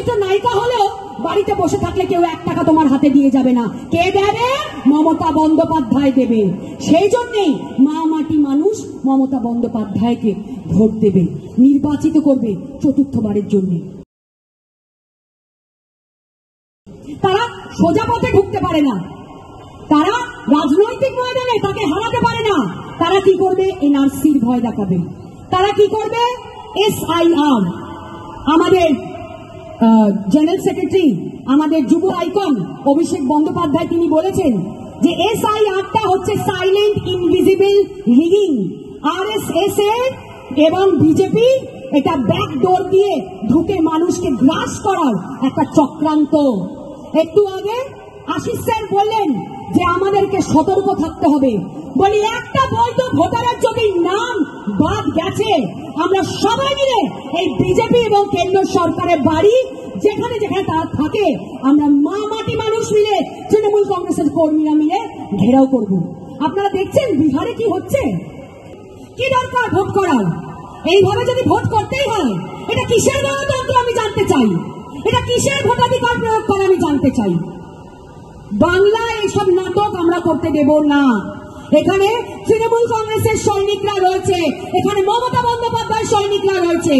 চলচ্চিত্র নায়িকা হলেও বাড়িতে বসে থাকলে কেউ 1 টাকা তোমার হাতে দিয়ে যাবে না। কে দেবে? মমতা বন্দ্যোপাধ্যায় দেবে। সেই জন্যেই মা মাটি মানুষ মমতা বন্দ্যোপাধ্যায়কে ভোট দেবে, নির্বাচিত করবে 4র্থবারের জন্য। তারা সোজা পথে ঢুকতে পারে না, তারা রাজনৈতিক ময়দানে তাকে হারাতে পারে না। তারা কি করবে? এনআরসির ভয় দেখাবে। তারা কি করবে? SIR। আমাদের জেনারেল সেক্রেটারি, আমাদের যুব আইকন অভিষেক বন্দ্যোপাধ্যায় তিনি বলেছেন যে SIR-টা হচ্ছে সাইলেন্ট ইনভিজিবল রিগিং। RSS এর এবং বিজেপি এটা ব্যাকডোর দিয়ে ঢুকে মানুষকে গ্রাস করার একটা চক্রান্ত। একটু আগে আশিস স্যার বললেন যে আমাদেরকে সতর্ক থাকতে হবে। বলি, একটা বৈধ ভোটারের যদি নাম বাদ গেছে, আমরা সবাই মিলে এই বিজেপি এবং কেন্দ্র সরকারের বাড়ি যেখানে যেখানে তারা থাকে, আমরা মা মাটি মানুষ মিলে, তৃণমূল কংগ্রেসের কর্মীরা মিলে ঘেরাও করব। আপনারা দেখছেন বিহারে কি হচ্ছে। কি দরকার ভোট করার? এইভাবে যদি ভোট করতেই হয়, এটা কিসের গণতন্ত্র আমি জানতে চাই। এটা কিসের ভোটাধিকার প্রয়োগ করা আমি জানতে চাই। বাংলায় এইসব নাটক আমরা করতে দেব না। এখানে তৃণমূল কংগ্রেসের সৈনিকরা রয়েছে, এখানে মমতা বন্দ্যোপাধ্যায়ের সৈনিকরা রয়েছে।